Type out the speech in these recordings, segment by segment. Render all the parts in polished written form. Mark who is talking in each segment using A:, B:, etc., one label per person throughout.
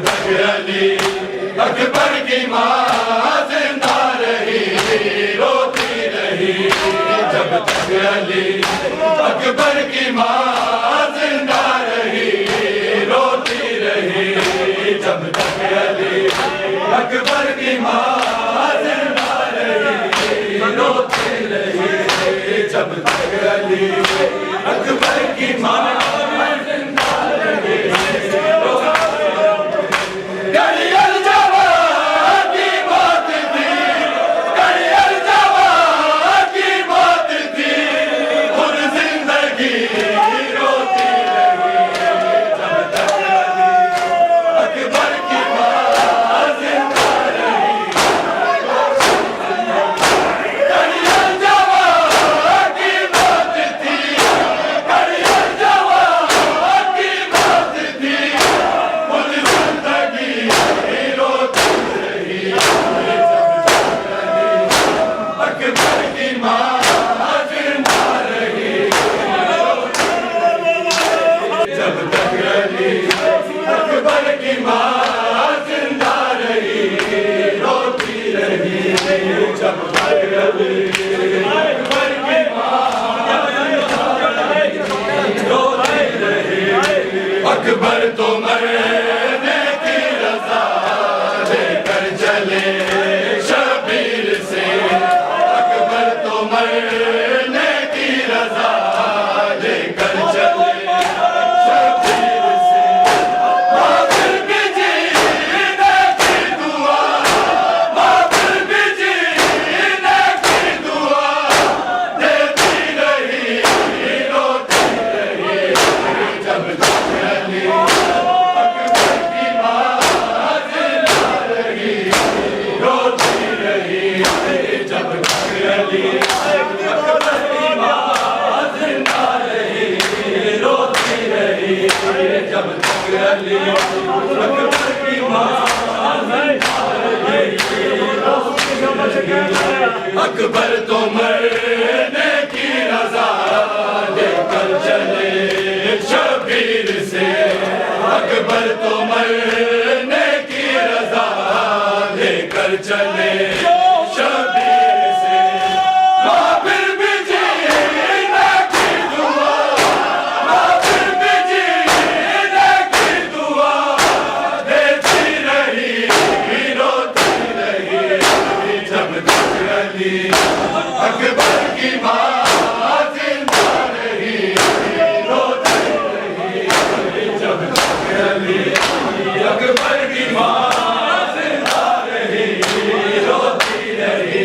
A: तक अली अकबर की माँ जिंदा रही रोती रही, जब तक अली अकबर की माँ जिंदा रही रोती रही, जब तक अली अकबर की माँ जिंदा रही रोती रही, जब तक अली अकबर की माँ अकबर तो मरने की रज़ा लेकर चले शबीर से, अकबर तो मरने की रज़ा लेकर चले शबीर से, माफिल भी जीने की दुआ, माफिल भी जीने की दुआ देती रही रोती रही, जब अकबर तो मरने की रज़ा लेकर चले शबीर से, अकबर तो मरने की रज़ा लेकर चले शबीर से, माफिल भी जीने की दुआ, माफिल भी जीने की दुआ देती रही रोती रही, जब तक अली अकबर की माँ जिंदा रही रोती रही, जब तक अली अकबर की माँ जिंदा रही रोती रही,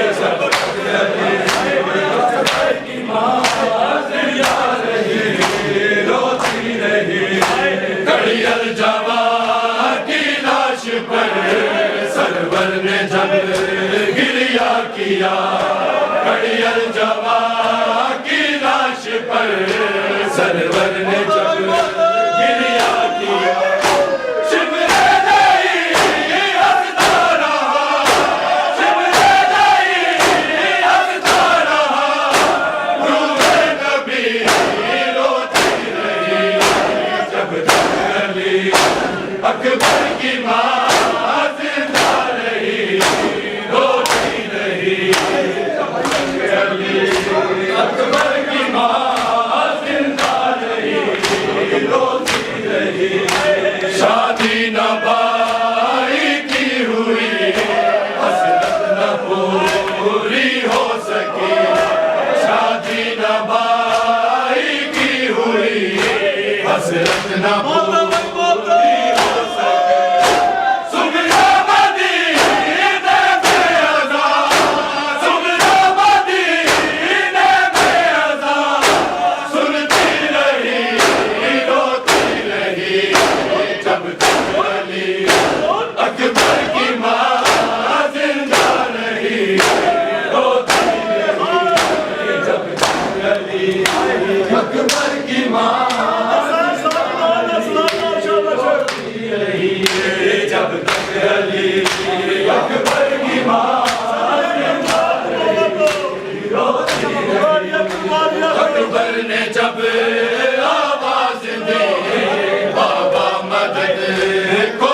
A: जब तक अली अकबर की माँ जिंदा रही रोती रही, कड़ियल जवां की लाश पर सरवर ने जब गिरिया किया, कड़ियल जवां की लाश पर सरवर ने जब गिरिया किया, शिमरे नहीं हंसता रहा, शिमरे नहीं हंसता रहा, रूहे नबी रोती रही, जब तक अली अकबर की माँ जिंदा रही रोती रही, जब तक अली अकबर की माँ जिंदा रही रोती रही, शादी न भाई की हुई हसरत न पूरी हो सकी, शादी न भाई की हुई हसरत न पूरी हो सके, सुगरा मदीने में अज़ां, सुगरा मदीने में अज़ां सुनती रही रोती रही, जब तक अली अकबर की माँ जिंदा रही रोती रही, जब तक अली अकबर की माँ जब तक अली अकबर की माँ अकबर ने जब आवाज दी बाबा मदद को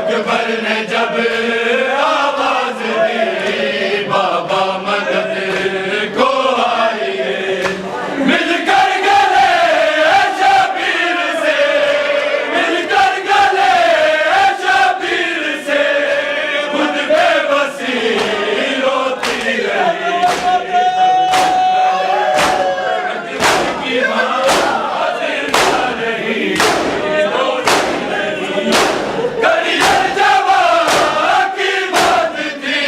A: अकबर ने जब आवाज दी बाबा मदद को आइए मिलकर गले शबीर से मिलकर गले शबीर से खुद बेबसी रोती रही अकबर की माँ जिंदा रही हरियर जवां की बात थी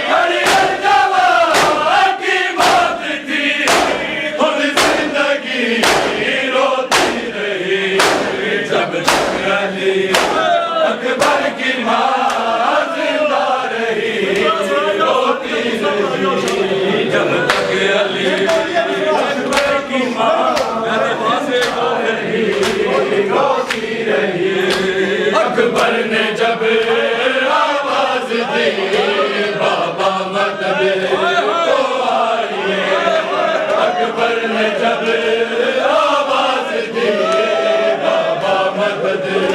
A: हरियर जवां की बात थी खुद जिंदगी रोती रही जब तक अली अकबर की माँ जिंदा रही रोती रही जब तक अली अकबर की माँ रोती रही अकबर ने जब आवाज दी बाबा मदद को आइए अकबर ने जब आवाज दी बाबा मदद